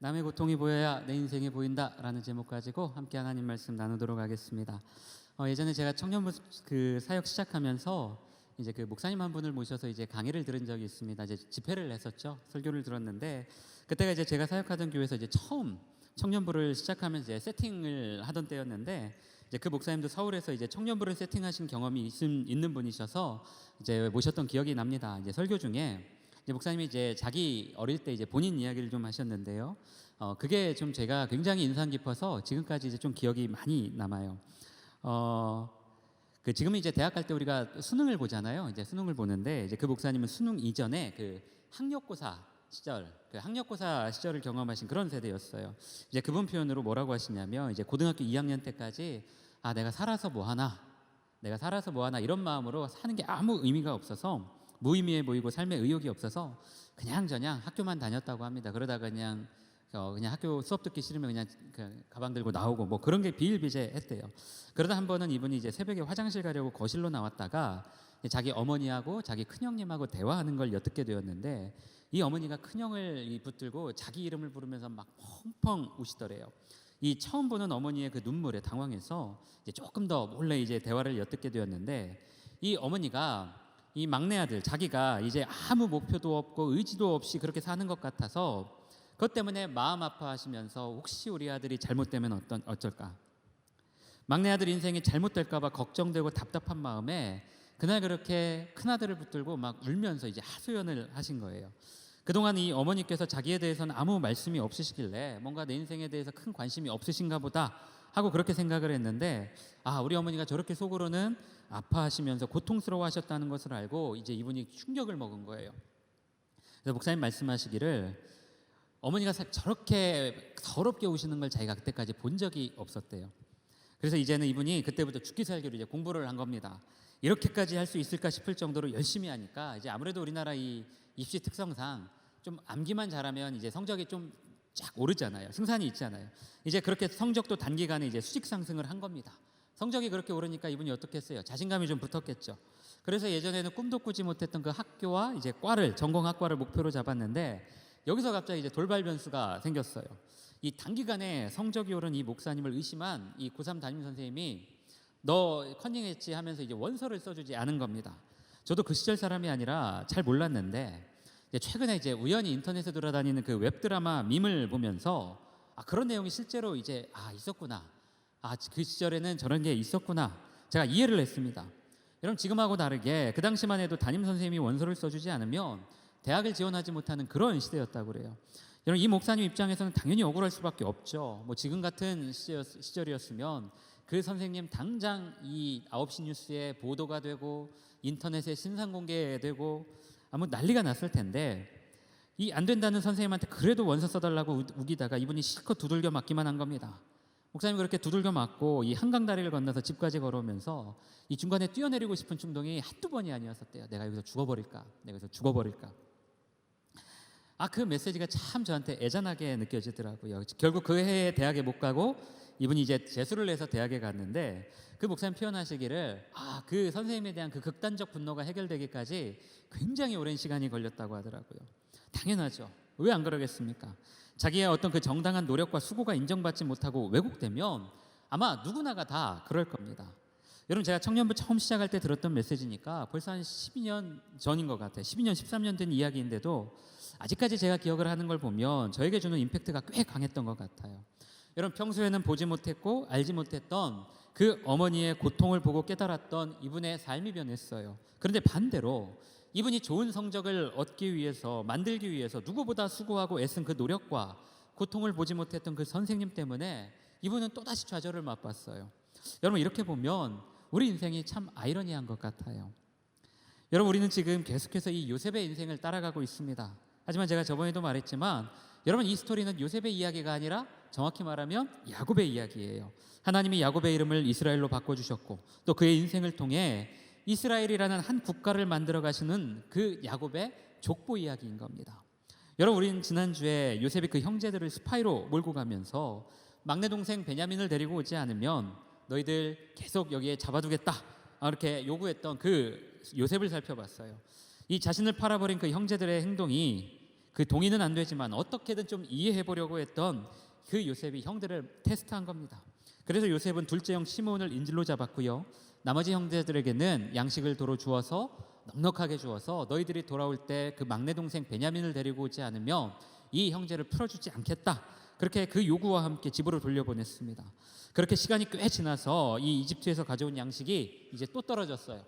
남의 고통이 보여야 내 인생이 보인다라는 제목 가지고 함께 하나님 말씀 나누도록 하겠습니다. 예전에 제가 청년부 사역 시작하면서 이제 그 목사님 한 분을 모셔서 이제 강의를 들은 적이 있습니다. 이제 집회를 했었죠. 설교를 들었는데 그때가 이제 제가 사역하던 교회에서 이제 처음 청년부를 시작하면서 이제 세팅을 하던 때였는데 이제 그 목사님도 서울에서 이제 청년부를 세팅하신 경험이 있는 분이셔서 이제 모셨던 기억이 납니다. 이제 설교 중에 이제 목사님이 이제 자기 어릴 때 이제 본인 이야기를 좀 하셨는데요. 그게 좀 제가 굉장히 인상 깊어서 지금까지 이제 좀 기억이 많이 남아요. 지금은 이제 대학 갈 때 우리가 수능을 보잖아요. 이제 수능을 보는데 이제 그 목사님은 수능 이전에 그 학력고사 시절, 그 학력고사 시절을 경험하신 그런 세대였어요. 이제 그분 표현으로 뭐라고 하시냐면 이제 고등학교 2학년 때까지 내가 살아서 뭐 하나, 이런 마음으로 사는 게 아무 의미가 없어서 무의미해 보이고 삶에 의욕이 없어서 그냥저냥 학교만 다녔다고 합니다. 그러다가 그냥 학교 수업 듣기 싫으면 그냥 가방 들고 나오고 뭐 그런 게 비일비재했대요. 그러다 한 번은 이분이 이제 새벽에 화장실 가려고 거실로 나왔다가 자기 어머니하고 자기 큰형님하고 대화하는 걸 엿듣게 되었는데 이 어머니가 큰형을 붙들고 자기 이름을 부르면서 막 펑펑 우시더래요. 이 처음 보는 어머니의 그 눈물에 당황해서 이제 조금 더 몰래 이제 대화를 엿듣게 되었는데 이 어머니가 이 막내 아들 자기가 이제 아무 목표도 없고 의지도 없이 그렇게 사는 것 같아서 그것 때문에 마음 아파하시면서 혹시 우리 아들이 잘못되면 어쩔까, 막내 아들 인생이 잘못될까 봐 걱정되고 답답한 마음에 그날 그렇게 큰아들을 붙들고 막 울면서 이제 하소연을 하신 거예요. 그동안 이 어머니께서 자기에 대해서는 아무 말씀이 없으시길래 뭔가 내 인생에 대해서 큰 관심이 없으신가 보다 하고 그렇게 생각을 했는데 우리 어머니가 저렇게 속으로는 아파하시면서 고통스러워 하셨다는 것을 알고 이제 이분이 충격을 먹은 거예요. 그래서 목사님 말씀하시기를 어머니가 저렇게 더럽게 우시는 걸 자기가 그때까지 본 적이 없었대요. 그래서 이제는 이분이 그때부터 죽기 살기로 이제 공부를 한 겁니다. 이렇게까지 할 수 있을까 싶을 정도로 열심히 하니까 이제 아무래도 우리나라 이 입시 특성상 좀 암기만 잘하면 이제 성적이 좀 쫙 오르잖아요. 승산이 있잖아요. 이제 그렇게 성적도 단기간에 이제 수직 상승을 한 겁니다. 성적이 그렇게 오르니까 이분이 어떻게 했어요? 자신감이 좀 붙었겠죠. 그래서 예전에는 꿈도 꾸지 못했던 그 학교와 이제 전공학과를 목표로 잡았는데 여기서 갑자기 이제 돌발 변수가 생겼어요. 이 단기간에 성적이 오른 이 목사님을 의심한 이 고3 담임 선생님이 너 컨닝했지 하면서 이제 원서를 써주지 않은 겁니다. 저도 그 시절 사람이 아니라 잘 몰랐는데 최근에 이제 우연히 인터넷에 돌아다니는 그 웹드라마 밈을 보면서 그런 내용이 실제로 이제 있었구나. 그 시절에는 저런 게 있었구나. 제가 이해를 했습니다. 여러분 지금하고 다르게 그 당시만 해도 담임 선생님이 원서를 써주지 않으면 대학을 지원하지 못하는 그런 시대였다고 그래요. 여러분 이 목사님 입장에서는 당연히 억울할 수밖에 없죠. 뭐 지금 같은 시절이었으면 그 선생님 당장 이 9시 뉴스에 보도가 되고 인터넷에 신상 공개되고 난리가 났을 텐데 이 안 된다는 선생님한테 그래도 원서 써달라고 우기다가 이분이 실컷 두들겨 맞기만 한 겁니다. 목사님 그렇게 두들겨 맞고 이 한강 다리를 건너서 집까지 걸어오면서 이 중간에 뛰어내리고 싶은 충동이 한두 번이 아니었었대요. 내가 여기서 죽어버릴까. 그 메시지가 참 저한테 애잔하게 느껴지더라고요. 결국 그 해에 대학에 못 가고 이분이 이제 재수를 해서 대학에 갔는데 그 목사님 표현하시기를 그 선생님에 대한 그 극단적 분노가 해결되기까지 굉장히 오랜 시간이 걸렸다고 하더라고요. 당연하죠. 왜 안 그러겠습니까? 자기의 어떤 그 정당한 노력과 수고가 인정받지 못하고 왜곡되면 아마 누구나가 다 그럴 겁니다. 여러분 제가 청년부 처음 시작할 때 들었던 메시지니까 벌써 한 12년 전인 것 같아요. 12년, 13년 된 이야기인데도 아직까지 제가 기억을 하는 걸 보면 저에게 주는 임팩트가 꽤 강했던 것 같아요. 여러분 평소에는 보지 못했고 알지 못했던 그 어머니의 고통을 보고 깨달았던 이분의 삶이 변했어요. 그런데 반대로 이분이 좋은 성적을 얻기 위해서 만들기 위해서 누구보다 수고하고 애쓴 그 노력과 고통을 보지 못했던 그 선생님 때문에 이분은 또다시 좌절을 맛봤어요. 여러분 이렇게 보면 우리 인생이 참 아이러니한 것 같아요. 여러분 우리는 지금 계속해서 이 요셉의 인생을 따라가고 있습니다. 하지만 제가 저번에도 말했지만 여러분 이 스토리는 요셉의 이야기가 아니라 정확히 말하면 야곱의 이야기예요. 하나님이 야곱의 이름을 이스라엘로 바꿔주셨고 또 그의 인생을 통해 이스라엘이라는 한 국가를 만들어 가시는 그 야곱의 족보 이야기인 겁니다. 여러분 우리는 지난주에 요셉이 그 형제들을 스파이로 몰고 가면서 막내 동생 베냐민을 데리고 오지 않으면 너희들 계속 여기에 잡아두겠다 이렇게 요구했던 그 요셉을 살펴봤어요. 이 자신을 팔아버린 그 형제들의 행동이 그 동의는 안 되지만 어떻게든 좀 이해해 보려고 했던 그 요셉이 형들을 테스트한 겁니다. 그래서 요셉은 둘째 형 시몬을 인질로 잡았고요. 나머지 형제들에게는 양식을 도로 주어서 넉넉하게 주어서 너희들이 돌아올 때 그 막내 동생 베냐민을 데리고 오지 않으면 이 형제를 풀어주지 않겠다. 그렇게 그 요구와 함께 집으로 돌려보냈습니다. 그렇게 시간이 꽤 지나서 이 이집트에서 가져온 양식이 이제 또 떨어졌어요.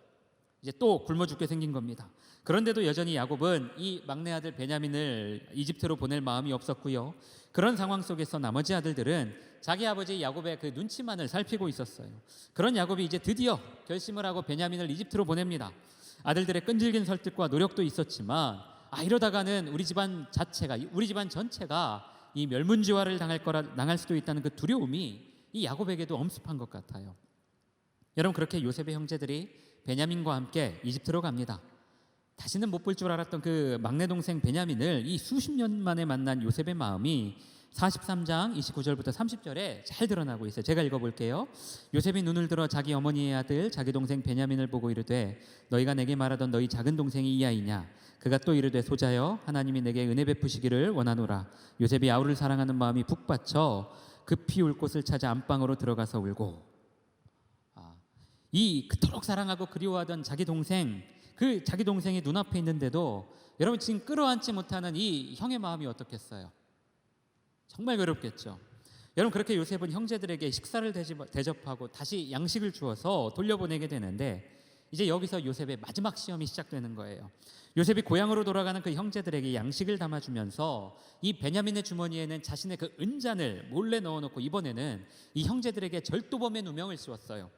이제 또 굶어 죽게 생긴 겁니다. 그런데도 여전히 야곱은 이 막내 아들 베냐민을 이집트로 보낼 마음이 없었고요. 그런 상황 속에서 나머지 아들들은 자기 아버지 야곱의 그 눈치만을 살피고 있었어요. 그런 야곱이 이제 드디어 결심을 하고 베냐민을 이집트로 보냅니다. 아들들의 끈질긴 설득과 노력도 있었지만 이러다가는 우리 집안 자체가, 우리 집안 전체가 이 멸문지화를 당할 수도 있다는 그 두려움이 이 야곱에게도 엄습한 것 같아요. 여러분, 그렇게 요셉의 형제들이 베냐민과 함께 이집트로 갑니다. 다시는 못 볼 줄 알았던 그 막내 동생 베냐민을 이 수십 년 만에 만난 요셉의 마음이 43장 29절부터 30절에 잘 드러나고 있어요. 제가 읽어볼게요. 요셉이 눈을 들어 자기 어머니의 아들 자기 동생 베냐민을 보고 이르되 너희가 내게 말하던 너희 작은 동생이 이 아이냐? 그가 또 이르되 소자여 하나님이 내게 은혜 베푸시기를 원하노라. 요셉이 아우를 사랑하는 마음이 북받쳐 급히 울 곳을 찾아 안방으로 들어가서 울고, 이 그토록 사랑하고 그리워하던 자기 동생, 그 자기 동생이 눈앞에 있는데도 여러분 지금 끌어안지 못하는 이 형의 마음이 어떻겠어요? 정말 외롭겠죠. 여러분, 그렇게 요셉은 형제들에게 식사를 대접하고 다시 양식을 주어서 돌려보내게 되는데 이제 여기서 요셉의 마지막 시험이 시작되는 거예요. 요셉이 고향으로 돌아가는 그 형제들에게 양식을 담아주면서 이 베냐민의 주머니에는 자신의 그 은잔을 몰래 넣어놓고 이번에는 이 형제들에게 절도범의 누명을 씌웠어요.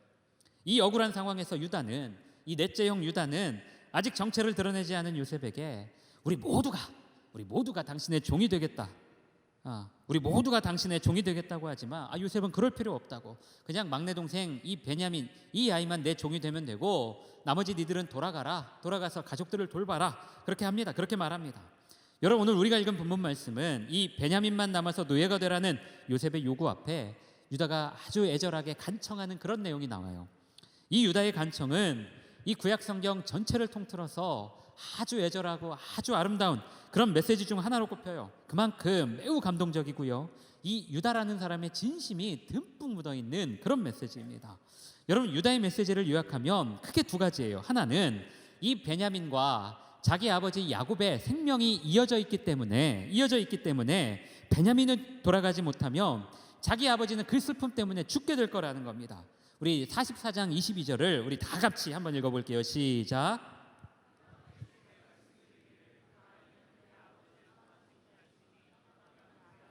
이 억울한 상황에서 유다는, 이 넷째 형 유다는 아직 정체를 드러내지 않은 요셉에게 우리 모두가 당신의 종이 되겠다. 우리 모두가 당신의 종이 되겠다고 하지만 요셉은 그럴 필요 없다고. 그냥 막내 동생 이 베냐민, 이 아이만 내 종이 되면 되고 나머지 니들은 돌아가서 가족들을 돌봐라. 그렇게 합니다. 그렇게 말합니다. 여러분, 오늘 우리가 읽은 본문 말씀은 이 베냐민만 남아서 노예가 되라는 요셉의 요구 앞에 유다가 아주 애절하게 간청하는 그런 내용이 나와요. 이 유다의 간청은 이 구약 성경 전체를 통틀어서 아주 애절하고 아주 아름다운 그런 메시지 중 하나로 꼽혀요. 그만큼 매우 감동적이고요. 이 유다라는 사람의 진심이 듬뿍 묻어있는 그런 메시지입니다. 여러분, 유다의 메시지를 요약하면 크게 두 가지예요. 하나는 이 베냐민과 자기 아버지 야곱의 생명이 이어져 있기 때문에 베냐민은 돌아가지 못하면 자기 아버지는 그 슬픔 때문에 죽게 될 거라는 겁니다. 우리 44장 22절을 우리 다 같이 한번 읽어볼게요. 시작.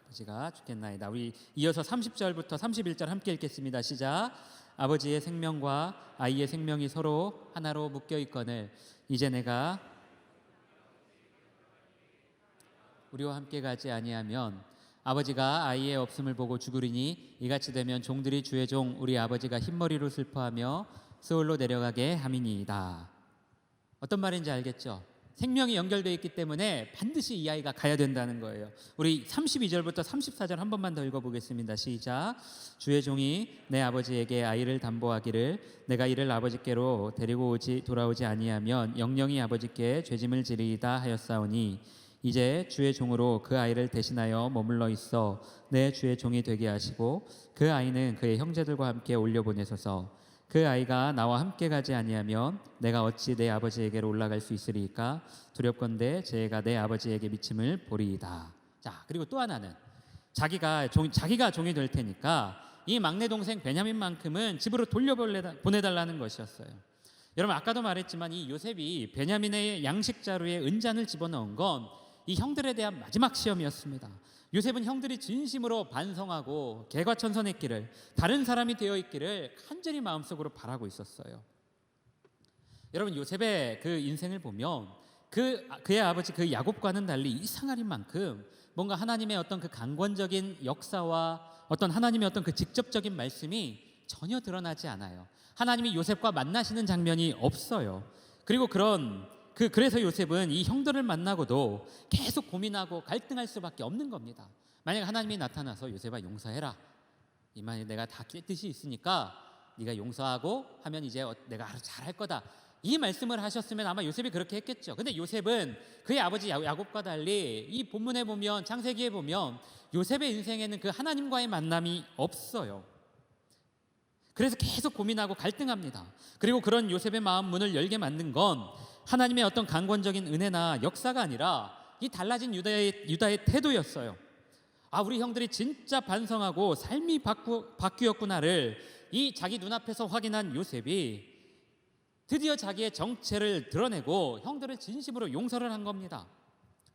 아버지가 죽겠나이다. 우리 이어서 30절부터 31절 함께 읽겠습니다. 시작. 아버지의 생명과 아이의 생명이 서로 하나로 묶여 있거늘 이제 내가 우리와 함께 가지 아니하면 아버지가 아이의 없음을 보고 죽으리니 이같이 되면 종들이 주의 종 우리 아버지가 흰머리로 슬퍼하며 스올로 내려가게 함이니이다. 어떤 말인지 알겠죠? 생명이 연결되어 있기 때문에 반드시 이 아이가 가야 된다는 거예요. 우리 32절부터 34절 한 번만 더 읽어보겠습니다. 시작. 주의 종이 내 아버지에게 아이를 담보하기를 내가 이를 아버지께로 데리고 돌아오지 아니하면 영영이 아버지께 죄짐을 지리이다 하였사오니 이제 주의 종으로 그 아이를 대신하여 머물러 있어 내 주의 종이 되게 하시고 그 아이는 그의 형제들과 함께 올려보내소서. 그 아이가 나와 함께 가지 아니하면 내가 어찌 내 아버지에게로 올라갈 수 있으리이까? 두렵건대 제가 내 아버지에게 미침을 보리이다. 자, 그리고 또 하나는 자기가 종이 될 테니까 이 막내 동생 베냐민만큼은 집으로 돌려보내달라는 것이었어요. 여러분, 아까도 말했지만 이 요셉이 베냐민의 양식 자루에 은잔을 집어넣은 건 이 형들에 대한 마지막 시험이었습니다. 요셉은 형들이 진심으로 반성하고 개과천선했기를, 다른 사람이 되어 있기를 간절히 마음속으로 바라고 있었어요. 여러분, 요셉의 그 인생을 보면 그의 아버지 그 야곱과는 달리 이상할 만큼 뭔가 하나님의 어떤 그 강권적인 역사와 어떤 하나님의 어떤 그 직접적인 말씀이 전혀 드러나지 않아요. 하나님이 요셉과 만나시는 장면이 없어요. 그리고 그래서 요셉은 이 형들을 만나고도 계속 고민하고 갈등할 수밖에 없는 겁니다. 만약 하나님이 나타나서 요셉아 용서해라, 이만 내가 다 뜻이 있으니까 네가 용서하고 하면 이제 내가 알아서 잘할 거다, 이 말씀을 하셨으면 아마 요셉이 그렇게 했겠죠. 근데 요셉은 그의 아버지 야곱과 달리 이 본문에 보면, 창세기에 보면 요셉의 인생에는 그 하나님과의 만남이 없어요. 그래서 계속 고민하고 갈등합니다. 그리고 그런 요셉의 마음 문을 열게 만든 건 하나님의 어떤 강권적인 은혜나 역사가 아니라 이 달라진 유다의 태도였어요. 우리 형들이 진짜 반성하고 삶이 바뀌었구나를 이 자기 눈앞에서 확인한 요셉이 드디어 자기의 정체를 드러내고 형들을 진심으로 용서를 한 겁니다.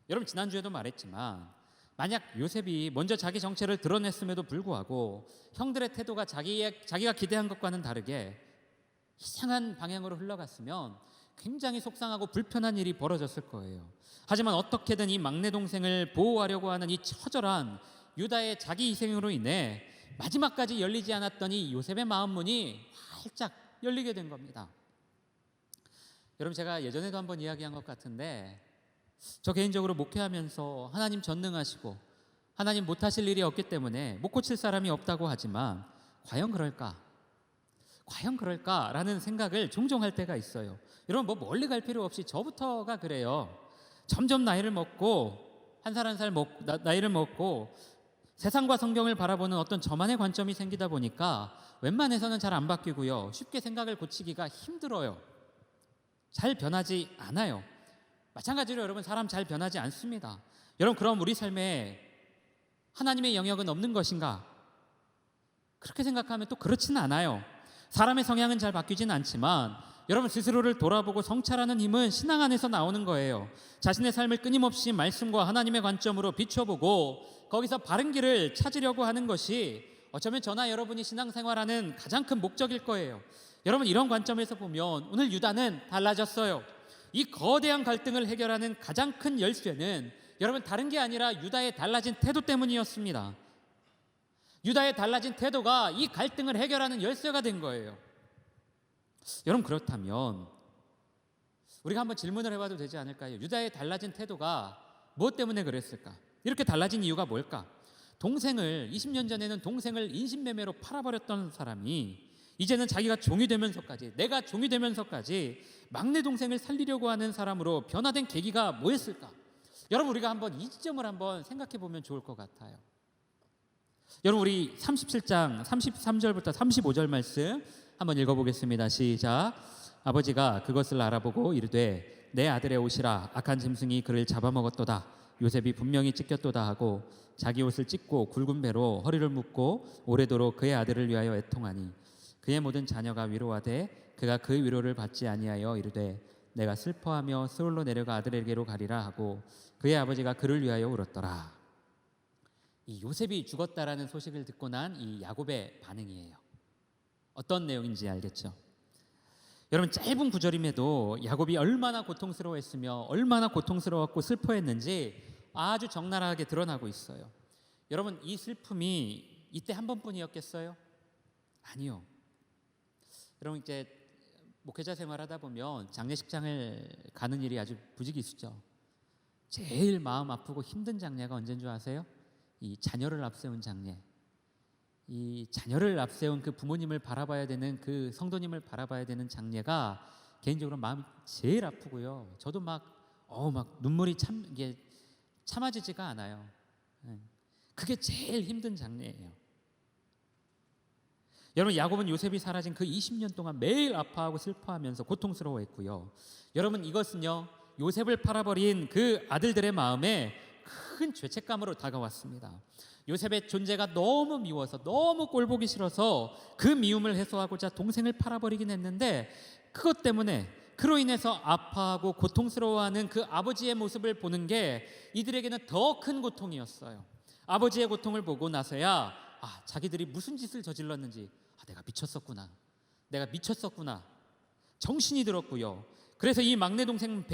여러분, 지난주에도 말했지만 만약 요셉이 먼저 자기 정체를 드러냈음에도 불구하고 형들의 태도가 자기가 기대한 것과는 다르게 이상한 방향으로 흘러갔으면 굉장히 속상하고 불편한 일이 벌어졌을 거예요. 하지만 어떻게든 이 막내 동생을 보호하려고 하는 이 처절한 유다의 자기 희생으로 인해 마지막까지 열리지 않았던 이 요셉의 마음 문이 활짝 열리게 된 겁니다. 여러분, 제가 예전에도 한번 이야기한 것 같은데, 저 개인적으로 목회하면서 하나님 전능하시고 하나님 못하실 일이 없기 때문에 못 고칠 사람이 없다고 하지만 과연 그럴까라는 생각을 종종 할 때가 있어요. 여러분, 멀리 갈 필요 없이 저부터가 그래요. 점점 나이를 먹고 한 살 한 살 나이를 먹고 세상과 성경을 바라보는 어떤 저만의 관점이 생기다 보니까 웬만해서는 잘 안 바뀌고요, 쉽게 생각을 고치기가 힘들어요. 잘 변하지 않아요. 마찬가지로 여러분, 사람 잘 변하지 않습니다. 여러분, 그럼 우리 삶에 하나님의 영역은 없는 것인가? 그렇게 생각하면 또 그렇지는 않아요. 사람의 성향은 잘 바뀌지는 않지만 여러분, 스스로를 돌아보고 성찰하는 힘은 신앙 안에서 나오는 거예요. 자신의 삶을 끊임없이 말씀과 하나님의 관점으로 비춰보고 거기서 바른 길을 찾으려고 하는 것이 어쩌면 저나 여러분이 신앙생활하는 가장 큰 목적일 거예요. 여러분, 이런 관점에서 보면 오늘 유다는 달라졌어요. 이 거대한 갈등을 해결하는 가장 큰 열쇠는 여러분, 다른 게 아니라 유다의 달라진 태도 때문이었습니다. 유다의 달라진 태도가 이 갈등을 해결하는 열쇠가 된 거예요. 여러분, 그렇다면 우리가 한번 질문을 해봐도 되지 않을까요? 유다의 달라진 태도가 무엇 때문에 그랬을까? 이렇게 달라진 이유가 뭘까? 20년 전에는 동생을 인신매매로 팔아버렸던 사람이 이제는 자기가 종이 되면서까지, 내가 종이 되면서까지 막내 동생을 살리려고 하는 사람으로 변화된 계기가 뭐였을까? 여러분, 우리가 한번 이 지점을 한번 생각해 보면 좋을 것 같아요. 여러분, 우리 37장 33절부터 35절 말씀 한번 읽어보겠습니다. 시작. 아버지가 그것을 알아보고 이르되 내 아들의 옷이라 악한 짐승이 그를 잡아먹었도다. 요셉이 분명히 찢겼도다 하고 자기 옷을 찢고 굵은 배로 허리를 묶고 오래도록 그의 아들을 위하여 애통하니 그의 모든 자녀가 위로하되 그가 그 위로를 받지 아니하여 이르되 내가 슬퍼하며 스올로 내려가 아들에게로 가리라 하고 그의 아버지가 그를 위하여 울었더라. 이 요셉이 죽었다라는 소식을 듣고 난 이 야곱의 반응이에요. 어떤 내용인지 알겠죠? 여러분, 짧은 구절임에도 야곱이 얼마나 고통스러워했으며 얼마나 고통스러웠고 슬퍼했는지 아주 적나라하게 드러나고 있어요. 여러분, 이 슬픔이 이때 한 번뿐이었겠어요? 아니요. 여러분, 이제 목회자 생활하다 보면 장례식장을 가는 일이 아주 부지기수죠. 제일 마음 아프고 힘든 장례가 언제인 줄 아세요? 이 자녀를 앞세운 장례. 이 자녀를 앞세운 그 부모님을 바라봐야 되는, 그 성도님을 바라봐야 되는 장례가 개인적으로 마음이 제일 아프고요. 저도 막 눈물이 이게 참아지지가 않아요. 그게 제일 힘든 장례예요. 여러분, 야곱은 요셉이 사라진 그 20년 동안 매일 아파하고 슬퍼하면서 고통스러워했고요. 여러분, 이것은요, 요셉을 팔아버린 그 아들들의 마음에 큰 죄책감으로 다가왔습니다. 요셉의 존재가 너무 미워서, 너무 꼴보기 싫어서 그 미움을 해소하고자 동생을 팔아버리긴 했는데, 그것 때문에, 그로 인해서 아파하고 고통스러워하는 그 아버지의 모습을 보는 게 이들에게는 더 큰 고통이었어요. 아버지의 고통을 보고 나서야 자기들이 무슨 짓을 저질렀는지, 내가 미쳤었구나 정신이 들었고요. 그래서 이 막내 동생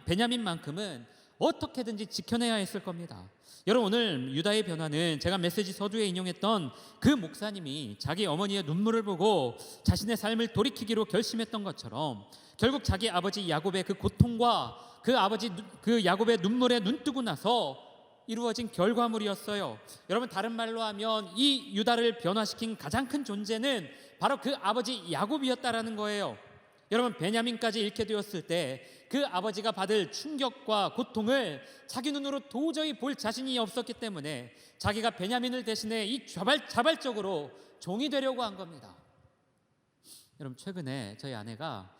베냐민만큼은 어떻게든지 지켜내야 했을 겁니다. 여러분, 오늘 유다의 변화는 제가 메시지 서두에 인용했던 그 목사님이 자기 어머니의 눈물을 보고 자신의 삶을 돌이키기로 결심했던 것처럼 결국 자기 아버지 야곱의 그 고통과 그 야곱의 눈물에 눈뜨고 나서 이루어진 결과물이었어요. 여러분, 다른 말로 하면 이 유다를 변화시킨 가장 큰 존재는 바로 그 아버지 야곱이었다라는 거예요. 여러분, 베냐민까지 잃게 되었을 때 그 아버지가 받을 충격과 고통을 자기 눈으로 도저히 볼 자신이 없었기 때문에 자기가 베냐민을 대신해 이 자발적으로 종이 되려고 한 겁니다. 여러분, 최근에 저희 아내가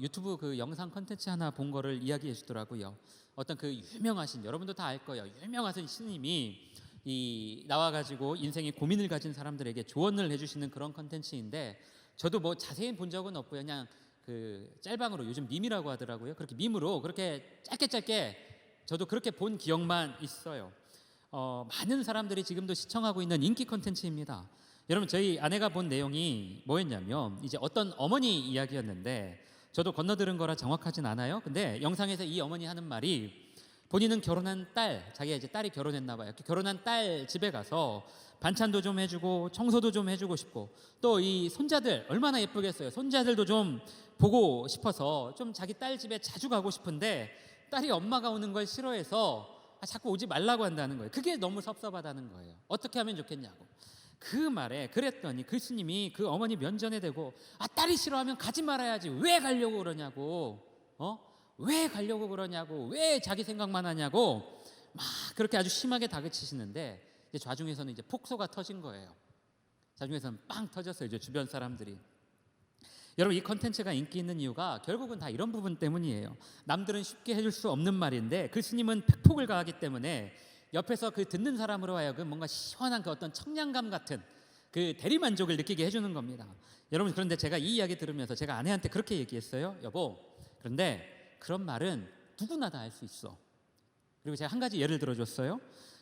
유튜브 그 영상 컨텐츠 하나 본 거를 이야기해 주더라고요. 어떤 그 유명하신, 여러분도 다 알 거예요, 유명하신 스님이 나와가지고 인생의 고민을 가진 사람들에게 조언을 해주시는 그런 컨텐츠인데, 저도 뭐 자세히 본 적은 없고요. 그냥 그 짤방으로, 요즘 밈이라고 하더라고요. 그렇게 밈으로 그렇게 짧게 저도 그렇게 본 기억만 있어요. 많은 사람들이 지금도 시청하고 있는 인기 컨텐츠입니다. 여러분, 저희 아내가 본 내용이 뭐였냐면 이제 어떤 어머니 이야기였는데, 저도 건너들은 거라 정확하진 않아요. 근데 영상에서 이 어머니 하는 말이, 본인은 결혼한 딸, 자기가 이제 딸이 결혼했나 봐요. 결혼한 딸 집에 가서 반찬도 좀 해주고 청소도 좀 해주고 싶고, 또 이 손자들 얼마나 예쁘겠어요. 손자들도 좀 보고 싶어서 좀 자기 딸 집에 자주 가고 싶은데, 딸이 엄마가 오는 걸 싫어해서 자꾸 오지 말라고 한다는 거예요. 그게 너무 섭섭하다는 거예요. 어떻게 하면 좋겠냐고. 그 말에 그랬더니 그 스님이 그 어머니 면전에 대고, 딸이 싫어하면 가지 말아야지 왜 가려고 그러냐고, 왜 가려고 그러냐고, 왜 자기 생각만 하냐고 막 그렇게 아주 심하게 다그치시는데, 이제 좌중에서는 이제 폭소가 터진 거예요. 좌중에서는 빵 터졌어요, 이제 주변 사람들이. 여러분, 이 컨텐츠가 인기 있는 이유가 결국은 다 이런 부분 때문이에요. 남들은 쉽게 해줄 수 없는 말인데 그 스님은 팩폭을 가하기 때문에 옆에서 그 듣는 사람으로 하여금 뭔가 시원한 그 어떤 청량감 같은 그 대리만족을 느끼게 해주는 겁니다. 여러분, 그런데 제가 이 이야기 들으면서 제가 아내한테 그렇게 얘기했어요. 여보, 그런데 그런 말은 누구나 다 할 수 있어. 그리고 제가 한 가지 예를 들어줬어요.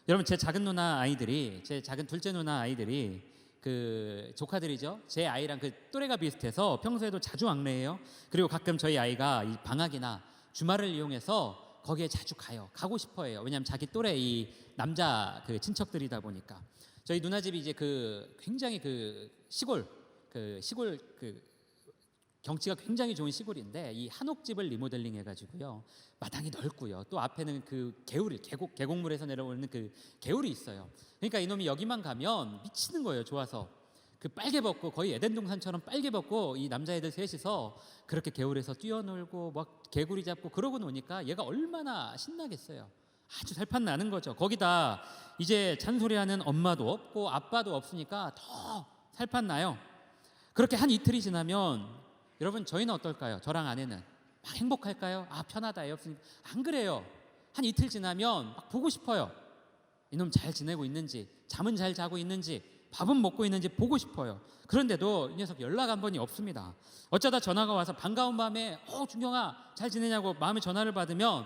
여러분, 제 작은 누나 아이들이, 제 작은 둘째 누나 아이들이, 그 조카들이죠, 제 아이랑 그 또래가 비슷해서 평소에도 자주 왕래해요. 그리고 가끔 저희 아이가 이 방학이나 주말을 이용해서 거기에 자주 가고 싶어해요. 왜냐하면 자기 또래 이 남자 그 친척들이다 보니까. 저희 누나 집이 이제 그 굉장히 그 시골 그 경치가 굉장히 좋은 시골인데, 이 한옥집을 리모델링 해가지고요, 마당이 넓고요, 또 앞에는 그 개울이 계곡물에서 내려오는 그 개울이 있어요. 그러니까 이놈이 여기만 가면 미치는 거예요, 좋아서. 그 빨개 벗고, 거의 에덴 동산처럼 빨개 벗고 이 남자애들 셋이서 그렇게 개울에서 뛰어놀고 막 개구리 잡고 그러고 노니까 얘가 얼마나 신나겠어요. 아주 살판 나는 거죠. 거기다 이제 잔소리하는 엄마도 없고 아빠도 없으니까 더 살판 나요. 그렇게 한 이틀이 지나면, 여러분, 저희는 어떨까요? 저랑 아내는 막 행복할까요? 편하다, 애 없으니까. 안 그래요. 한 이틀 지나면 막 보고 싶어요. 이놈 잘 지내고 있는지, 잠은 잘 자고 있는지, 밥은 먹고 있는지 보고 싶어요. 그런데도 이 녀석 연락 한 번이 없습니다. 어쩌다 전화가 와서 반가운 마음에 준경아 잘 지내냐고 마음에 전화를 받으면,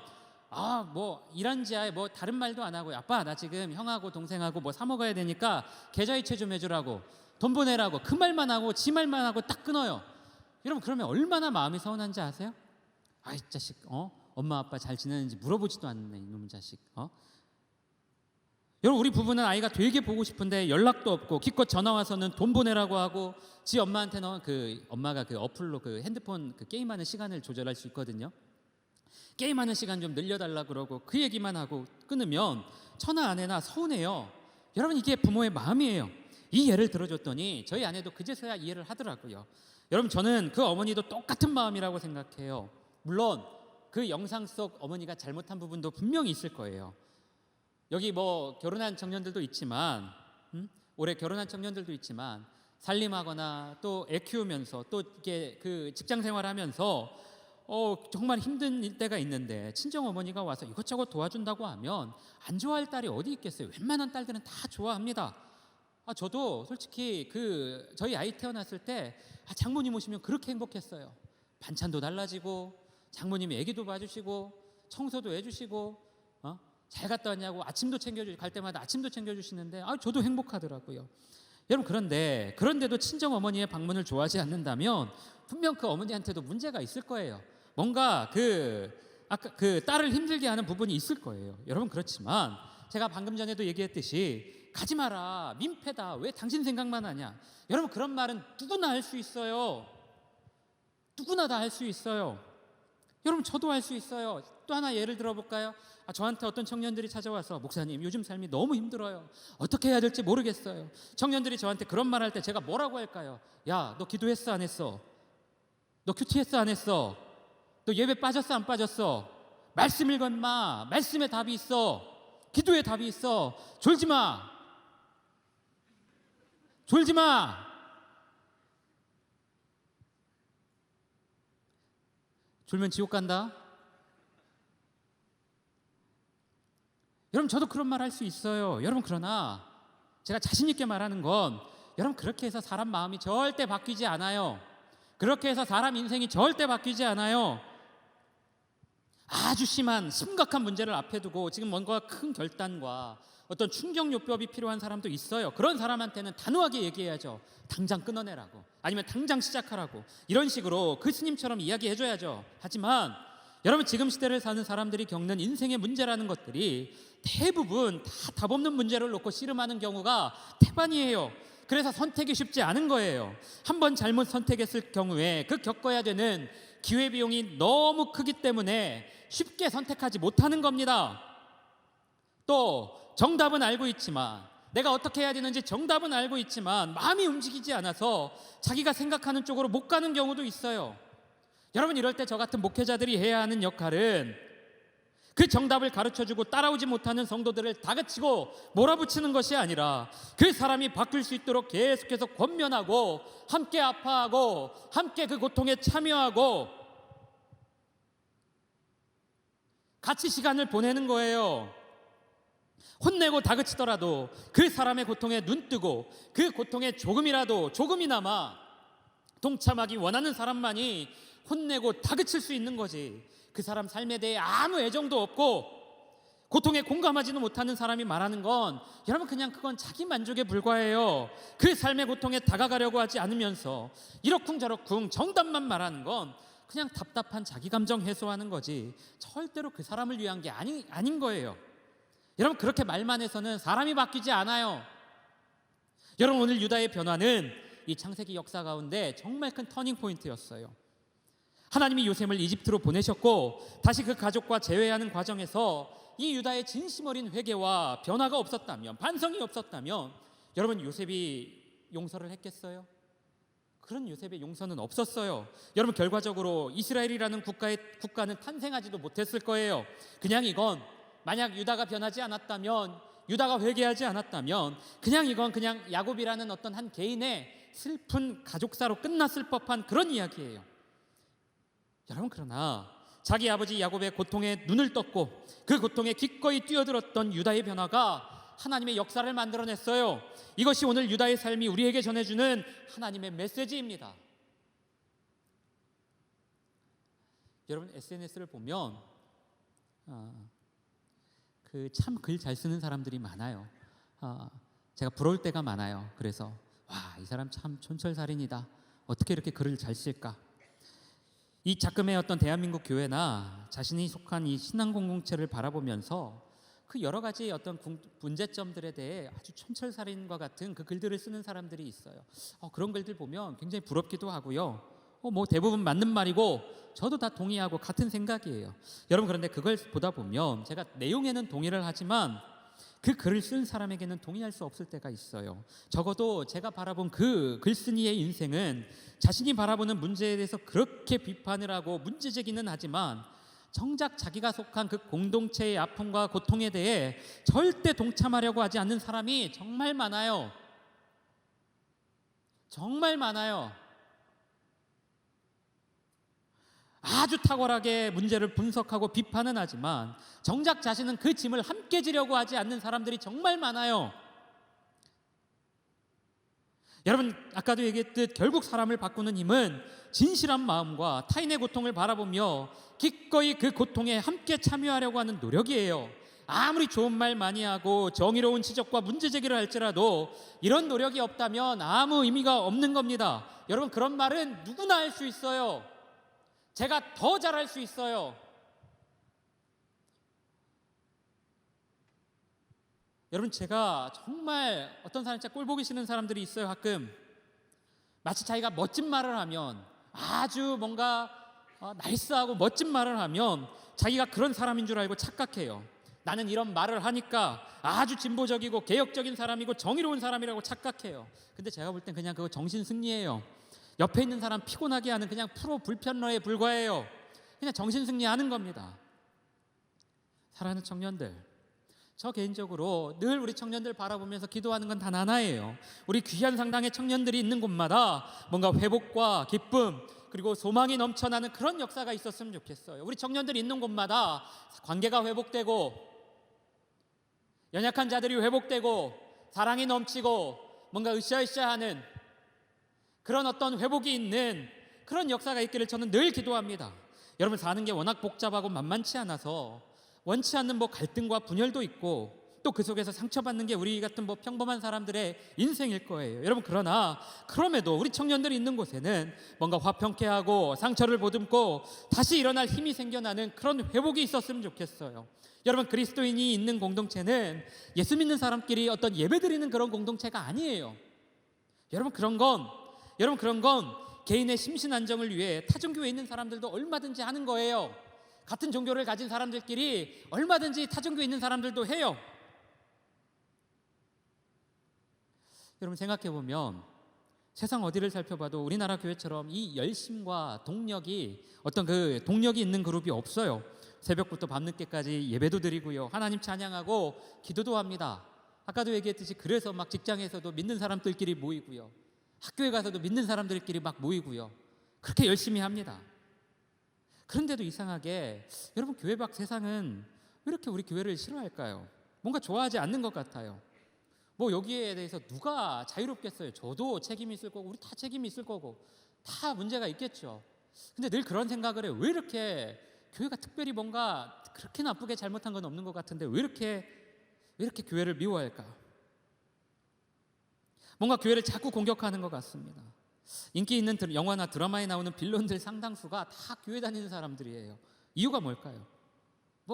뭐 일한지 아예 뭐 다른 말도 안 하고, 아빠 나 지금 형하고 동생하고 뭐 사 먹어야 되니까 계좌이체 좀 해주라고, 돈 보내라고, 그 말만 하고 지 말만 하고 딱 끊어요. 여러분, 그러면 얼마나 마음이 서운한지 아세요? 이 자식, 엄마 아빠 잘 지내는지 물어보지도 않네, 이놈 자식. 여러분, 우리 부부는 아이가 되게 보고 싶은데 연락도 없고, 기껏 전화 와서는 돈 보내라고 하고, 지 엄마한테는 엄마가 그 어플로 그 핸드폰 그 게임하는 시간을 조절할 수 있거든요. 게임하는 시간 좀 늘려달라 그러고, 그 얘기만 하고 끊으면 천하 아내나 서운해요. 여러분, 이게 부모의 마음이에요. 이 예를 들어줬더니 저희 아내도 그제서야 이해를 하더라고요. 여러분, 저는 그 어머니도 똑같은 마음이라고 생각해요. 물론 그 영상 속 어머니가 잘못한 부분도 분명히 있을 거예요. 여기 뭐 결혼한 청년들도 있지만, 올해 결혼한 청년들도 있지만, 살림하거나 또 애 키우면서 또 이게 그 직장 생활하면서 정말 힘든 때가 있는데, 친정 어머니가 와서 이것저것 도와준다고 하면 안 좋아할 딸이 어디 있겠어요? 웬만한 딸들은 다 좋아합니다. 저도 솔직히 저희 아이 태어났을 때 장모님 오시면 그렇게 행복했어요. 반찬도 달라지고, 장모님이 애기도 봐주시고, 청소도 해주시고, 잘 갔다 왔냐고 아침도 챙겨주시고, 갈 때마다 아침도 챙겨주시는데 저도 행복하더라고요. 여러분, 그런데도 친정 어머니의 방문을 좋아하지 않는다면 분명 그 어머니한테도 문제가 있을 거예요. 뭔가 아까 그 딸을 힘들게 하는 부분이 있을 거예요. 여러분, 그렇지만 제가 방금 전에도 얘기했듯이, 가지 마라, 민폐다, 왜 당신 생각만 하냐. 여러분, 그런 말은 누구나 할 수 있어요. 누구나 다 할 수 있어요. 여러분, 저도 할 수 있어요. 또 하나 예를 들어볼까요? 저한테 어떤 청년들이 찾아와서, 목사님 요즘 삶이 너무 힘들어요, 어떻게 해야 될지 모르겠어요. 청년들이 저한테 그런 말 할 때 제가 뭐라고 할까요? 야, 너 기도했어 안 했어? 너 QTS 안 했어? 너 예배 빠졌어 안 빠졌어? 말씀 읽어 임마. 말씀에 답이 있어. 기도에 답이 있어. 졸지 마. 졸지 마. 졸면 지옥 간다. 여러분 저도 그런 말 할 수 있어요. 여러분 그러나 제가 자신 있게 말하는 건 여러분 그렇게 해서 사람 마음이 절대 바뀌지 않아요. 그렇게 해서 사람 인생이 절대 바뀌지 않아요. 아주 심각한 문제를 앞에 두고 지금 뭔가 큰 결단과 어떤 충격 요법이 필요한 사람도 있어요. 그런 사람한테는 단호하게 얘기해야죠. 당장 끊어내라고, 아니면 당장 시작하라고, 이런 식으로 그 스님처럼 이야기해줘야죠. 하지만 여러분 지금 시대를 사는 사람들이 겪는 인생의 문제라는 것들이 대부분 다 답 없는 문제를 놓고 씨름하는 경우가 태반이에요. 그래서 선택이 쉽지 않은 거예요. 한번 잘못 선택했을 경우에 그 겪어야 되는 기회비용이 너무 크기 때문에 쉽게 선택하지 못하는 겁니다. 또 정답은 알고 있지만, 내가 어떻게 해야 되는지 정답은 알고 있지만 마음이 움직이지 않아서 자기가 생각하는 쪽으로 못 가는 경우도 있어요. 여러분 이럴 때 저 같은 목회자들이 해야 하는 역할은 그 정답을 가르쳐주고 따라오지 못하는 성도들을 다그치고 몰아붙이는 것이 아니라 그 사람이 바뀔 수 있도록 계속해서 권면하고 함께 아파하고 함께 그 고통에 참여하고 같이 시간을 보내는 거예요. 혼내고 다그치더라도 그 사람의 고통에 눈뜨고 그 고통에 조금이나마 동참하기 원하는 사람만이 혼내고 다그칠 수 있는 거지. 그 사람 삶에 대해 아무 애정도 없고 고통에 공감하지는 못하는 사람이 말하는 건 여러분 그냥 그건 자기 만족에 불과해요. 그 삶의 고통에 다가가려고 하지 않으면서 이러쿵저러쿵 정답만 말하는 건 그냥 답답한 자기 감정 해소하는 거지 절대로 그 사람을 위한 게 아닌 거예요. 여러분 그렇게 말만 해서는 사람이 바뀌지 않아요. 여러분 오늘 유다의 변화는 이 창세기 역사 가운데 정말 큰 터닝 포인트였어요. 하나님이 요셉을 이집트로 보내셨고 다시 그 가족과 재회하는 과정에서 이 유다의 진심 어린 회개와 변화가 없었다면, 반성이 없었다면 여러분 요셉이 용서를 했겠어요? 그런 요셉의 용서는 없었어요. 여러분 결과적으로 이스라엘이라는 국가는 탄생하지도 못했을 거예요. 그냥 이건 만약 유다가 변하지 않았다면, 유다가 회개하지 않았다면 그냥 야곱이라는 어떤 한 개인의 슬픈 가족사로 끝났을 법한 그런 이야기예요. 여러분 그러나 자기 아버지 야곱의 고통에 눈을 떴고 그 고통에 기꺼이 뛰어들었던 유다의 변화가 하나님의 역사를 만들어냈어요. 이것이 오늘 유다의 삶이 우리에게 전해주는 하나님의 메시지입니다. 여러분 SNS를 보면 그 참 글 잘 쓰는 사람들이 많아요. 제가 부러울 때가 많아요. 그래서 이 사람 참 촌철살인이다. 어떻게 이렇게 글을 잘 쓸까? 이 작금의 어떤 대한민국 교회나 자신이 속한 이 신앙 공동체를 바라보면서 그 여러 가지 어떤 문제점들에 대해 아주 촌철살인과 같은 그 글들을 쓰는 사람들이 있어요. 그런 글들 보면 굉장히 부럽기도 하고요. 뭐 대부분 맞는 말이고 저도 다 동의하고 같은 생각이에요. 여러분 그런데 그걸 보다 보면 제가 내용에는 동의를 하지만 그 글을 쓴 사람에게는 동의할 수 없을 때가 있어요. 적어도 제가 바라본 그 글쓴이의 인생은 자신이 바라보는 문제에 대해서 그렇게 비판을 하고 문제 제기는 하지만 정작 자기가 속한 그 공동체의 아픔과 고통에 대해 절대 동참하려고 하지 않는 사람이 정말 많아요. 정말 많아요. 아주 탁월하게 문제를 분석하고 비판은 하지만 정작 자신은 그 짐을 함께 지려고 하지 않는 사람들이 정말 많아요. 여러분 아까도 얘기했듯 결국 사람을 바꾸는 힘은 진실한 마음과 타인의 고통을 바라보며 기꺼이 그 고통에 함께 참여하려고 하는 노력이에요. 아무리 좋은 말 많이 하고 정의로운 지적과 문제 제기를 할지라도 이런 노력이 없다면 아무 의미가 없는 겁니다. 여러분 그런 말은 누구나 할 수 있어요. 제가 더 잘할 수 있어요. 여러분 제가 정말 어떤 사람 진짜 꼴 보기 싫은 사람들이 있어요. 가끔 마치 자기가 멋진 말을 하면 아주 뭔가 나이스하고 멋진 말을 하면 자기가 그런 사람인 줄 알고 착각해요. 나는 이런 말을 하니까 아주 진보적이고 개혁적인 사람이고 정의로운 사람이라고 착각해요. 근데 제가 볼 땐 그냥 그거 정신승리예요. 옆에 있는 사람 피곤하게 하는 그냥 프로 불편러에 불과해요. 그냥 정신승리하는 겁니다. 사랑하는 청년들, 저 개인적으로 늘 우리 청년들 바라보면서 기도하는 건 단 하나예요. 우리 귀한 상당의 청년들이 있는 곳마다 뭔가 회복과 기쁨 그리고 소망이 넘쳐나는 그런 역사가 있었으면 좋겠어요. 우리 청년들이 있는 곳마다 관계가 회복되고 연약한 자들이 회복되고 사랑이 넘치고 뭔가 으쌰으쌰하는 그런 어떤 회복이 있는 그런 역사가 있기를 저는 늘 기도합니다. 여러분, 사는 게 워낙 복잡하고 만만치 않아서 원치 않는 갈등과 분열도 있고 또 그 속에서 상처받는 게 우리 같은 평범한 사람들의 인생일 거예요. 여러분, 그럼에도 우리 청년들이 있는 곳에는 뭔가 화평케하고 상처를 보듬고 다시 일어날 힘이 생겨나는 그런 회복이 있었으면 좋겠어요. 여러분, 그리스도인이 있는 공동체는 예수 믿는 사람끼리 어떤 예배드리는 그런 공동체가 아니에요. 여러분, 그런 건 개인의 심신 안정을 위해 타종교에 있는 사람들도 얼마든지 하는 거예요. 같은 종교를 가진 사람들끼리 얼마든지 타종교에 있는 사람들도 해요. 여러분, 생각해보면 세상 어디를 살펴봐도 우리나라 교회처럼 이 열심과 동력이 어떤 그 동력이 있는 그룹이 없어요. 새벽부터 밤늦게까지 예배도 드리고요, 하나님 찬양하고 기도도 합니다. 아까도 얘기했듯이 그래서 막 직장에서도 믿는 사람들끼리 모이고요, 학교에 가서도 믿는 사람들끼리 막 모이고요, 그렇게 열심히 합니다. 그런데도 이상하게 여러분, 교회 밖 세상은 왜 이렇게 우리 교회를 싫어할까요? 뭔가 좋아하지 않는 것 같아요. 여기에 대해서 누가 자유롭겠어요? 저도 책임이 있을 거고 우리 다 책임이 있을 거고 다 문제가 있겠죠. 근데 늘 그런 생각을 해요. 왜 이렇게 교회가 특별히 뭔가 그렇게 나쁘게 잘못한 건 없는 것 같은데 왜 이렇게 교회를 미워할까? 뭔가 교회를 자꾸 공격하는 것 같습니다. 인기 있는 영화나 드라마에 나오는 빌런들 상당수가 다 교회 다니는 사람들이에요. 이유가 뭘까요?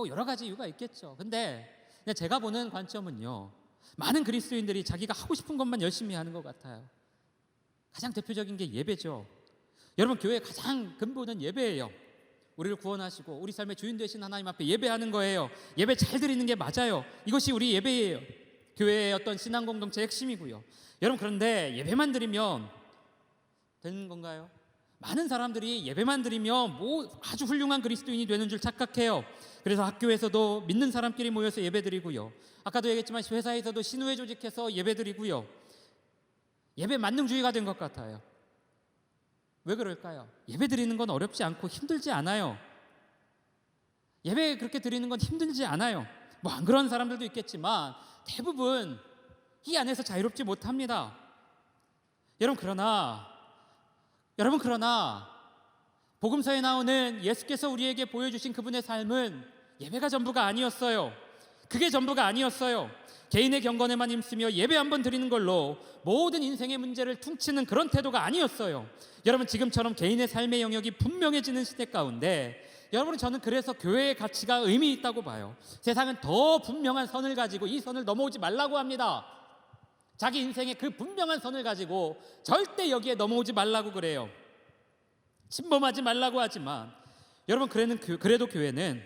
여러 가지 이유가 있겠죠. 근데 제가 보는 관점은요, 많은 그리스도인들이 자기가 하고 싶은 것만 열심히 하는 것 같아요. 가장 대표적인 게 예배죠. 여러분, 교회의 가장 근본은 예배예요. 우리를 구원하시고 우리 삶의 주인 되신 하나님 앞에 예배하는 거예요. 예배 잘 드리는 게 맞아요. 이것이 우리 예배예요. 교회의 어떤 신앙 공동체의 핵심이고요. 여러분, 그런데 예배만 드리면 되는 건가요? 많은 사람들이 예배만 드리면 아주 훌륭한 그리스도인이 되는 줄 착각해요. 그래서 학교에서도 믿는 사람끼리 모여서 예배드리고요, 아까도 얘기했지만 회사에서도 신우회 조직해서 예배드리고요, 예배 만능주의가 된 것 같아요. 왜 그럴까요? 예배 드리는 건 어렵지 않고 힘들지 않아요. 예배 그렇게 드리는 건 힘들지 않아요. 안 그런 사람들도 있겠지만 대부분 이 안에서 자유롭지 못합니다. 여러분, 그러나 복음서에 나오는 예수께서 우리에게 보여주신 그분의 삶은 예배가 전부가 아니었어요. 그게 전부가 아니었어요. 개인의 경건에만 힘쓰며 예배 한번 드리는 걸로 모든 인생의 문제를 퉁치는 그런 태도가 아니었어요. 여러분, 지금처럼 개인의 삶의 영역이 분명해지는 시대 가운데 여러분, 저는 그래서 교회의 가치가 의미 있다고 봐요. 세상은 더 분명한 선을 가지고 이 선을 넘어오지 말라고 합니다. 자기 인생의 그 분명한 선을 가지고 절대 여기에 넘어오지 말라고 그래요. 침범하지 말라고 하지만 여러분, 그래도 교회는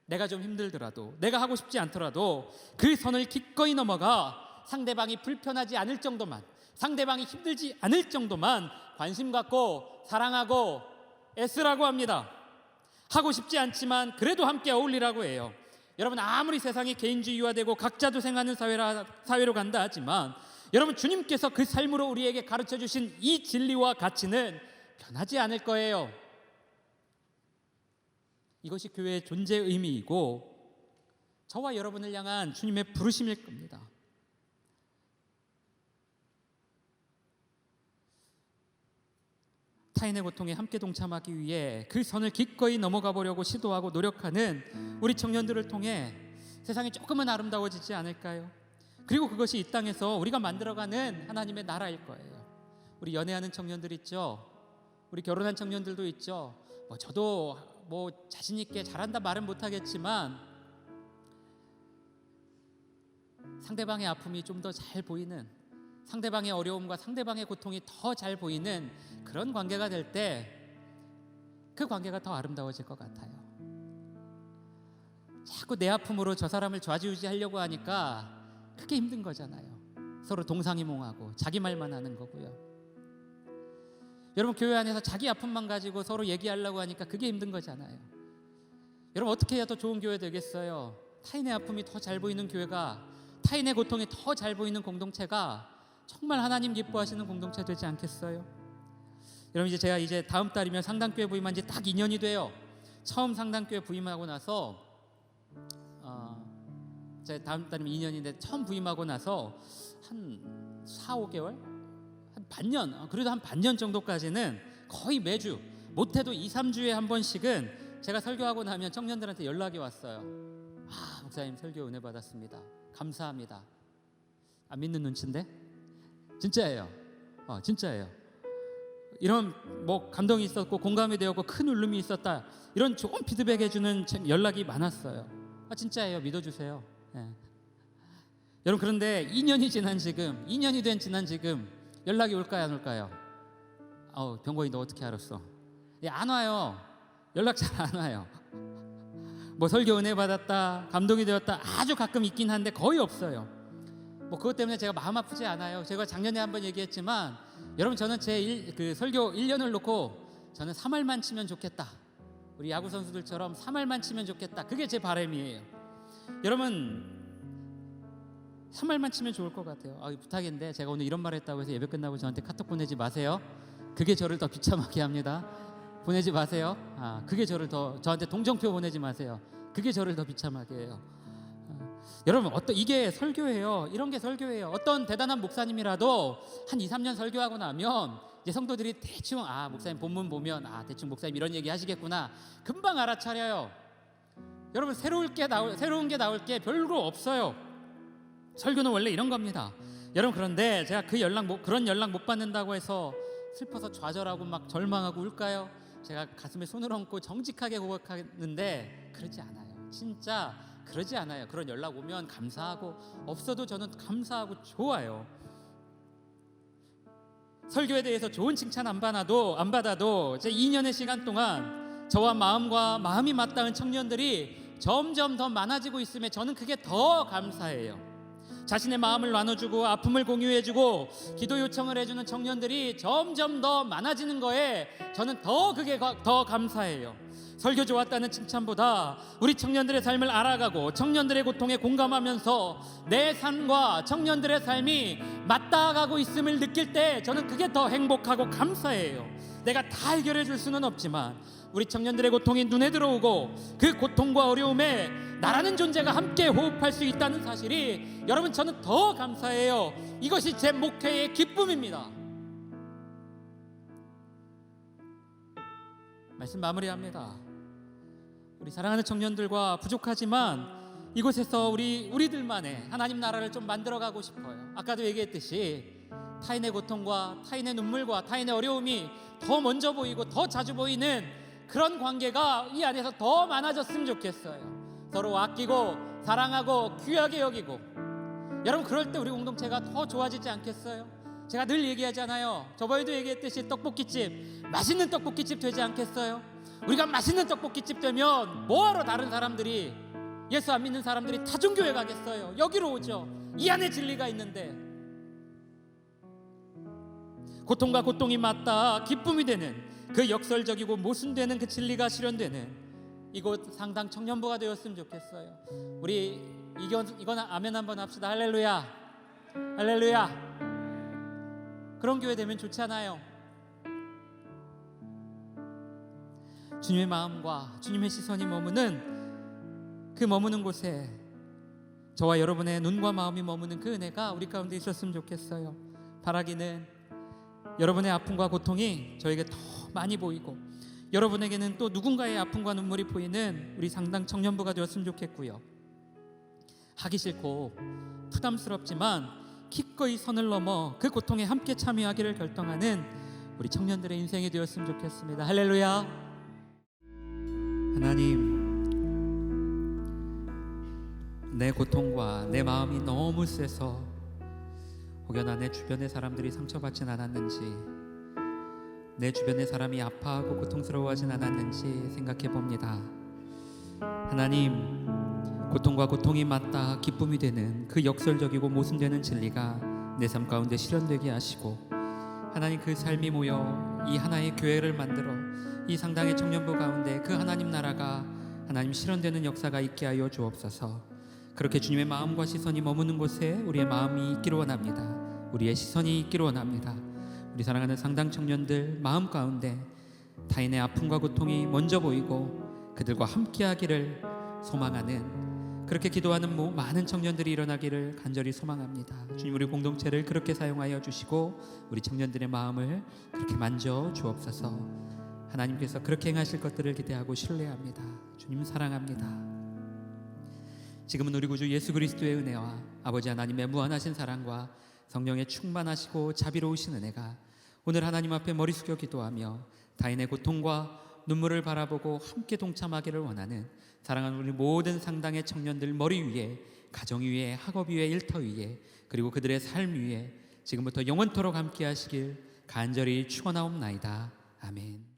내가 좀 힘들더라도, 내가 하고 싶지 않더라도 그 선을 기꺼이 넘어가 상대방이 불편하지 않을 정도만, 상대방이 힘들지 않을 정도만 관심 갖고 사랑하고 애쓰라고 합니다. 하고 싶지 않지만 그래도 함께 어울리라고 해요. 여러분, 아무리 세상이 개인주의화되고 각자 도생하는 사회로 간다 하지만 여러분, 주님께서 그 삶으로 우리에게 가르쳐 주신 이 진리와 가치는 변하지 않을 거예요. 이것이 교회의 존재 의미이고 저와 여러분을 향한 주님의 부르심일 겁니다. 타인의 고통에 함께 동참하기 위해 그 선을 기꺼이 넘어가 보려고 시도하고 노력하는 우리 청년들을 통해 세상이 조금은 아름다워지지 않을까요? 그리고 그것이 이 땅에서 우리가 만들어가는 하나님의 나라일 거예요. 우리 연애하는 청년들 있죠? 우리 결혼한 청년들도 있죠? 저도 자신 있게 잘한다 말은 못하겠지만 상대방의 아픔이 좀 더 잘 보이는, 상대방의 어려움과 상대방의 고통이 더 잘 보이는 그런 관계가 될 때 그 관계가 더 아름다워질 것 같아요. 자꾸 내 아픔으로 저 사람을 좌지우지하려고 하니까 그게 힘든 거잖아요. 서로 동상이몽하고 자기 말만 하는 거고요. 여러분, 교회 안에서 자기 아픔만 가지고 서로 얘기하려고 하니까 그게 힘든 거잖아요. 여러분, 어떻게 해야 더 좋은 교회 되겠어요? 타인의 아픔이 더 잘 보이는 교회가, 타인의 고통이 더 잘 보이는 공동체가 정말 하나님 기뻐하시는 공동체 되지 않겠어요? 여러분, 제가 다음 달이면 상당교회 부임한 지 딱 2년이 돼요. 처음 상당교회 부임하고 나서 제가 다음 달이면 2년인데 처음 부임하고 나서 한 4, 5개월? 한 반년, 그래도 한 반년 정도까지는 거의 매주, 못해도 2, 3주에 한 번씩은 제가 설교하고 나면 청년들한테 연락이 왔어요. 목사님 설교 은혜 받았습니다. 감사합니다. 안 믿는 눈치인데? 진짜예요. 진짜예요. 이런 감동이 있었고 공감이 되었고 큰 울림이 있었다, 이런 좋은 피드백 해주는 연락이 많았어요. 진짜예요. 믿어주세요. 여러분, 그런데 2년이 된 지난 지금 연락이 올까요, 안 올까요? 병건이 너 어떻게 알았어? 안 와요. 연락 잘 안 와요. 설교 은혜 받았다, 감동이 되었다, 아주 가끔 있긴 한데 거의 없어요. 그것 때문에 제가 마음 아프지 않아요. 제가 작년에 한번 얘기했지만, 여러분, 저는 제 설교 1년을 놓고 저는 3할만 치면 좋겠다. 우리 야구 선수들처럼 3할만 치면 좋겠다. 그게 제 바람이에요. 여러분, 3할만 치면 좋을 것 같아요. 부탁인데 제가 오늘 이런 말 했다고 해서 예배 끝나고 저한테 카톡 보내지 마세요. 그게 저를 더 비참하게 합니다. 보내지 마세요. 그게 저한테 동정표 보내지 마세요. 그게 저를 더 비참하게 해요. 여러분, 이게 설교예요. 이런 게 설교예요. 어떤 대단한 목사님이라도 한 2, 3년 설교하고 나면 이제 성도들이 대충 목사님 본문 보면 대충 목사님 이런 얘기 하시겠구나, 금방 알아차려요. 여러분, 새로운 게 나올 게 별로 없어요. 설교는 원래 이런 겁니다. 여러분, 그런데 제가 그런 연락 못 받는다고 해서 슬퍼서 좌절하고 막 절망하고 울까요? 제가 가슴에 손을 얹고 정직하게 고백하는데 그러지 않아요. 진짜 그러지 않아요. 그런 연락 오면 감사하고, 없어도 저는 감사하고 좋아요. 설교에 대해서 좋은 칭찬 안 받아도 제 2년의 시간 동안 저와 마음이 맞닿은 청년들이 점점 더 많아지고 있음에 저는 그게 더 감사해요. 자신의 마음을 나눠주고 아픔을 공유해주고 기도 요청을 해주는 청년들이 점점 더 많아지는 거에 저는 그게 더 감사해요. 설교 좋았다는 칭찬보다 우리 청년들의 삶을 알아가고 청년들의 고통에 공감하면서 내 삶과 청년들의 삶이 맞닿아가고 있음을 느낄 때 저는 그게 더 행복하고 감사해요. 내가 다 해결해 줄 수는 없지만 우리 청년들의 고통이 눈에 들어오고 그 고통과 어려움에 나라는 존재가 함께 호흡할 수 있다는 사실이, 여러분, 저는 더 감사해요. 이것이 제 목회의 기쁨입니다. 말씀 마무리합니다. 우리 사랑하는 청년들과 부족하지만 이곳에서 우리들만의 하나님 나라를 좀 만들어가고 싶어요. 아까도 얘기했듯이 타인의 고통과 타인의 눈물과 타인의 어려움이 더 먼저 보이고 더 자주 보이는 그런 관계가 이 안에서 더 많아졌으면 좋겠어요. 서로 아끼고 사랑하고 귀하게 여기고, 여러분, 그럴 때 우리 공동체가 더 좋아지지 않겠어요? 제가 늘 얘기하잖아요. 저번에도 얘기했듯이 떡볶이집, 맛있는 떡볶이집 되지 않겠어요? 우리가 맛있는 떡볶이집 되면 뭐하러 다른 사람들이, 예수 안 믿는 사람들이 다중교회 가겠어요? 여기로 오죠. 이 안에 진리가 있는데. 고통과 고통이 맞닿아 기쁨이 되는 그 역설적이고 모순되는 그 진리가 실현되는 이곳 상당 청년부가 되었으면 좋겠어요. 우리 이건 아멘 한번 합시다. 할렐루야, 할렐루야. 그런 교회 되면 좋잖아요. 주님의 마음과 주님의 시선이 머무는 곳에 저와 여러분의 눈과 마음이 머무는 그 은혜가 우리 가운데 있었으면 좋겠어요. 바라기는 여러분의 아픔과 고통이 저에게 더 많이 보이고, 여러분에게는 또 누군가의 아픔과 눈물이 보이는 우리 상당 청년부가 되었으면 좋겠고요. 하기 싫고 부담스럽지만 기꺼이 선을 넘어 그 고통에 함께 참여하기를 결정하는 우리 청년들의 인생이 되었으면 좋겠습니다. 할렐루야. 하나님, 내 고통과 내 마음이 너무 세서 혹여나 내 주변의 사람들이 상처받진 않았는지, 내 주변의 사람이 아파하고 고통스러워하진 않았는지 생각해 봅니다. 하나님, 고통과 고통이 맞닿아 기쁨이 되는 그 역설적이고 모순되는 진리가 내 삶 가운데 실현되게 하시고, 하나님, 그 삶이 모여 이 하나의 교회를 만들어 이 상당의 청년부 가운데 그 하나님 나라가 하나님 실현되는 역사가 있게 하여 주옵소서. 그렇게 주님의 마음과 시선이 머무는 곳에 우리의 마음이 있기를 원합니다. 우리의 시선이 있기를 원합니다. 우리 사랑하는 상당 청년들 마음 가운데 타인의 아픔과 고통이 먼저 보이고 그들과 함께하기를 소망하는, 그렇게 기도하는 많은 청년들이 일어나기를 간절히 소망합니다. 주님, 우리 공동체를 그렇게 사용하여 주시고 우리 청년들의 마음을 그렇게 만져 주옵소서. 하나님께서 그렇게 행하실 것들을 기대하고 신뢰합니다. 주님 사랑합니다. 지금은 우리 구주 예수 그리스도의 은혜와 아버지 하나님의 무한하신 사랑과 성령의 충만하시고 자비로우신 은혜가 오늘 하나님 앞에 머리 숙여 기도하며 타인의 고통과 눈물을 바라보고 함께 동참하기를 원하는 사랑하는 우리 모든 상당의 청년들 머리 위에, 가정 위에, 학업 위에, 일터 위에, 그리고 그들의 삶 위에 지금부터 영원토록 함께 하시길 간절히 축원하옵나이다. 아멘.